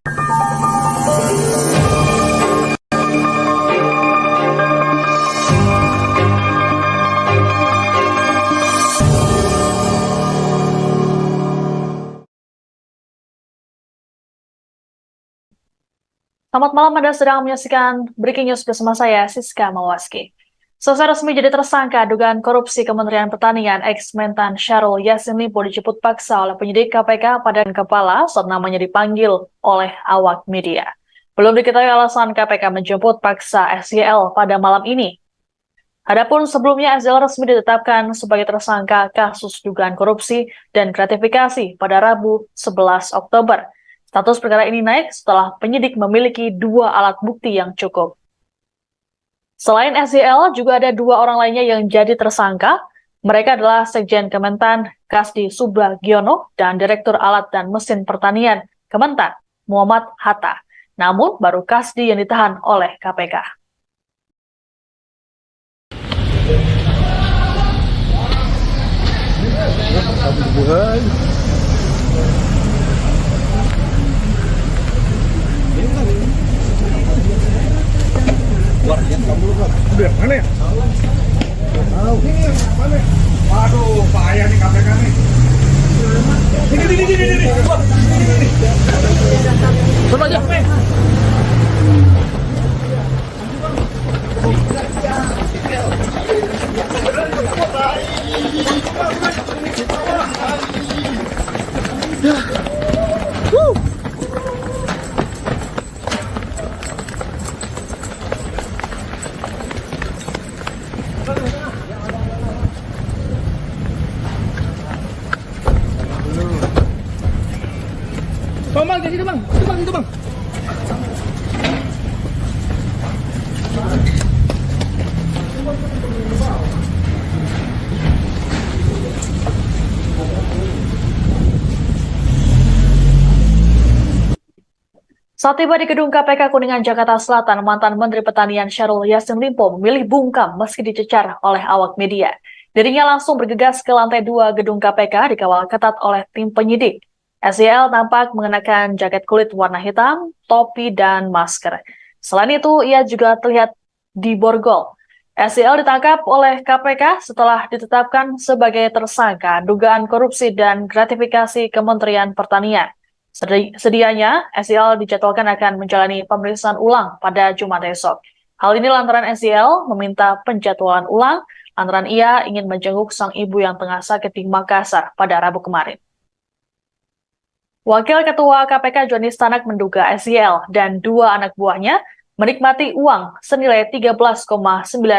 Selamat malam, Anda sedang menyaksikan Breaking News bersama saya, Siska Mawaski. Selesai resmi jadi tersangka dugaan korupsi Kementerian Pertanian, ex-Mentan Syahrul Yassin Limpo dijemput paksa oleh penyidik KPK pada kepala saat namanya dipanggil oleh awak media. Belum diketahui alasan KPK menjemput paksa SYL pada malam ini. Adapun sebelumnya SYL resmi ditetapkan sebagai tersangka kasus dugaan korupsi dan gratifikasi pada Rabu 11 Oktober. Status perkara ini naik setelah penyidik memiliki 2 alat bukti yang cukup. Selain SYL, juga ada 2 orang lainnya yang jadi tersangka. Mereka adalah Sekjen Kementan Kasdi Subagiono dan Direktur Alat dan Mesin Pertanian Kementan Muhammad Hatta. Namun baru Kasdi yang ditahan oleh KPK. Udah mana ya? Mana? Waduh, bahaya nih KPK nih. Ini. Coba aja. Bang, di situ bang, itu bang. Saat tiba di gedung KPK Kuningan, Jakarta Selatan, mantan Menteri Pertanian Syahrul Yassin Limpo memilih bungkam meski dicecar oleh awak media. Dirinya langsung bergegas ke lantai 2 gedung KPK dikawal ketat oleh tim penyidik. SYL tampak mengenakan jaket kulit warna hitam, topi, dan masker. Selain itu, ia juga terlihat diborgol. SYL ditangkap oleh KPK setelah ditetapkan sebagai tersangka dugaan korupsi dan gratifikasi Kementerian Pertanian. Sedianya, SYL dijadwalkan akan menjalani pemeriksaan ulang pada Jumat esok. Hal ini lantaran SYL meminta penjadwalan ulang lantaran ia ingin menjenguk sang ibu yang tengah sakit di Makassar pada Rabu kemarin. Wakil Ketua KPK Johnny Stanak menduga SYL dan 2 anak buahnya menikmati uang senilai 13,9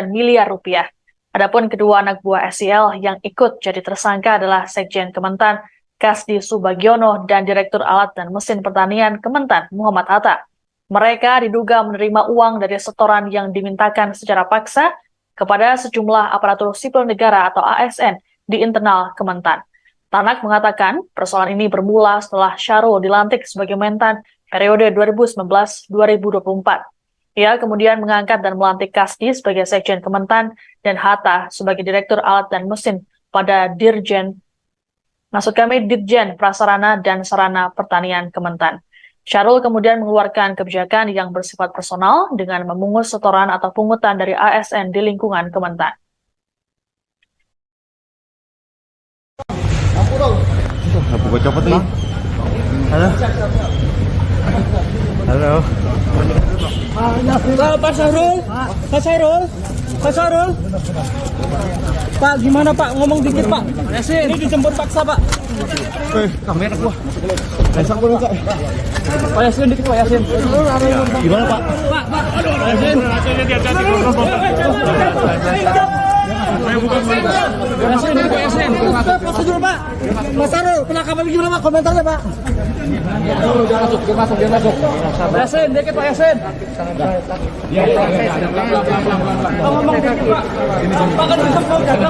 miliar rupiah. Adapun kedua anak buah SYL yang ikut jadi tersangka adalah Sekjen Kementan Kasdi Subagiono dan Direktur Alat dan Mesin Pertanian Kementan Muhammad Hatta. Mereka diduga menerima uang dari setoran yang dimintakan secara paksa kepada sejumlah aparatur sipil negara atau ASN di internal Kementan. Tanak mengatakan persoalan ini bermula setelah Syahrul dilantik sebagai Mentan periode 2019-2024. Ia kemudian mengangkat dan melantik Kasdi sebagai Sekjen Kementan dan Hatta sebagai Direktur Alat dan Mesin pada Dirjen Prasarana dan Sarana Pertanian Kementan. Syahrul kemudian mengeluarkan kebijakan yang bersifat personal dengan memungut setoran atau pungutan dari ASN di lingkungan Kementan. Buka copot lagi. Halo. Halo. Pak Syahrul. Pak, gimana Pak? Ngomong dikit Pak. Ini dijemput paksa Pak. Kamera gua. Besok dulu Kak. Pak Yasin dikit Pak Yasin. Gimana Pak? Pak. Aduh, Pak Yasin. Yasin. Masuk dulu Pak. Mas Syahrul, penangkapan gimana Pak? Komentarnya Pak. Dia masuk. Yasin, dikit Pak Yasin. Ngomong dikit Pak. Pak kan bisa mau jaga.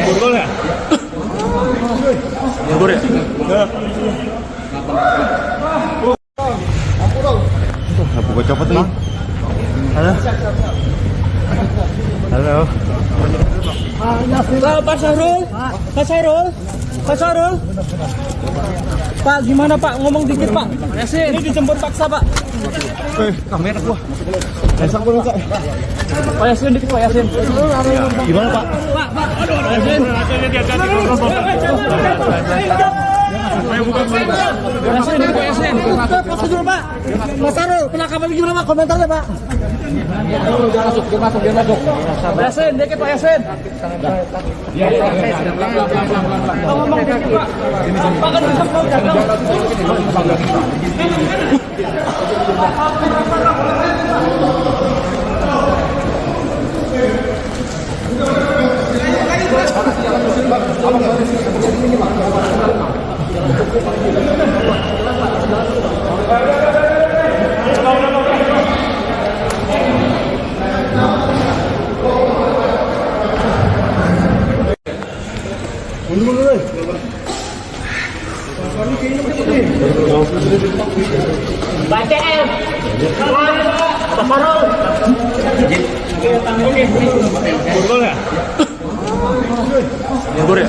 Borgol ya? Borgol ya? Buka copot nih. Halo. Halo. Pak Syahrul, Pak Syahrul, Pak Syahrul. Pak, gimana Pak? Ngomong dikit Pak. Ini dijemput paksa Pak. Kamera gua. Pak Yasin dikit Pak Yasin. Gimana Pak? Pak, aduh Yasin. Yasin dikit Pak Yasin. Prosedur Pak. Mas Syahrul, penangkapan gimana Pak? Komentarnya Pak. Dia masuk. Yasin dikit Pak Yasin. Ngomong dikit Pak. Pak kan bisa Borgol ya? Borgol ya?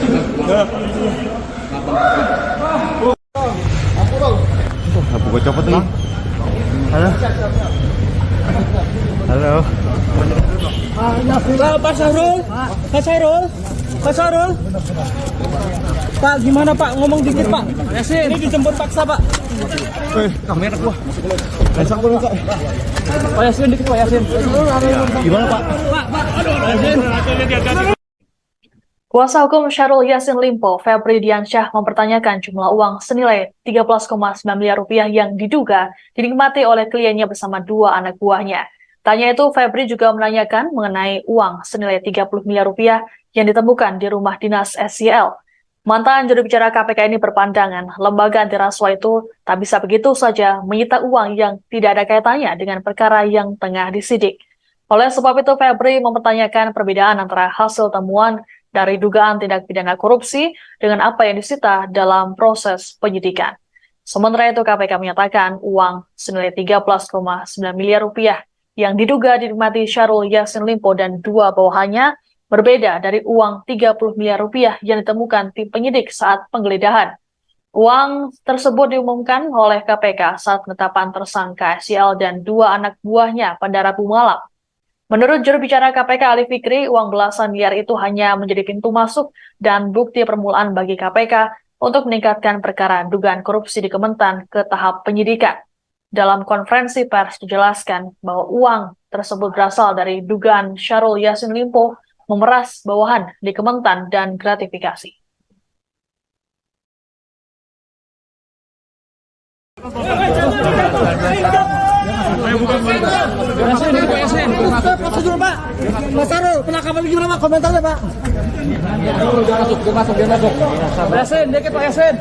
Buka copot nih. Halo. Halo. Pak Syahrul, Pak Syahrul, Pak Syahrul. Pak, gimana Pak? Ngomong dikit Pak. Ini dijemput paksa Pak. Kamera gua. Pak Yasin dikit Pak Yasin. Gimana Pak? Pak, aduh Yasin. Kuasa hukum Syahrul Yassin Limpo, Febri Diansyah, mempertanyakan jumlah uang senilai 13,9 miliar rupiah yang diduga dinikmati oleh kliennya bersama dua anak buahnya. Tanya itu, Febri juga menanyakan mengenai uang senilai 30 miliar rupiah yang ditemukan di rumah dinas SYL. Mantan juru bicara KPK ini berpandangan lembaga anti rasuah itu tak bisa begitu saja menyita uang yang tidak ada kaitannya dengan perkara yang tengah disidik. Oleh sebab itu, Febri mempertanyakan perbedaan antara hasil temuan dari dugaan tindak pidana korupsi dengan apa yang disita dalam proses penyidikan. Sementara itu, KPK menyatakan uang senilai 13,9 miliar rupiah yang diduga dinikmati Syahrul Yassin Limpo dan dua bawahannya berbeda dari uang 30 miliar rupiah yang ditemukan tim penyidik saat penggeledahan. Uang tersebut diumumkan oleh KPK saat penetapan tersangka SYL dan dua anak buahnya pada Rabu malam. Menurut juru bicara KPK Ali Fikri, uang belasan miliar itu hanya menjadi pintu masuk dan bukti permulaan bagi KPK untuk meningkatkan perkara dugaan korupsi di Kementan ke tahap penyidikan. Dalam konferensi pers dijelaskan bahwa uang tersebut berasal dari dugaan Syahrul Yassin Limpo memeras bawahan di Kementan dan gratifikasi. Prosedur Pak. Mas Syahrul, penangkapan gimana Pak? Komentarnya Pak. Dia masuk. Yasin dikit Pak Yasin.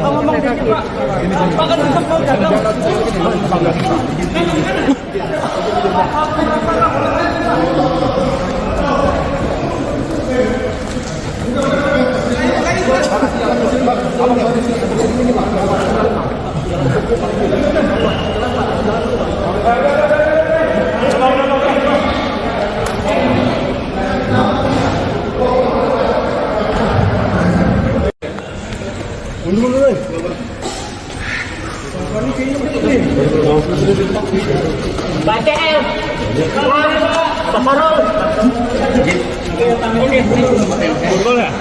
Ngomong dikit Pak. Pak kan bisa Borgol ya?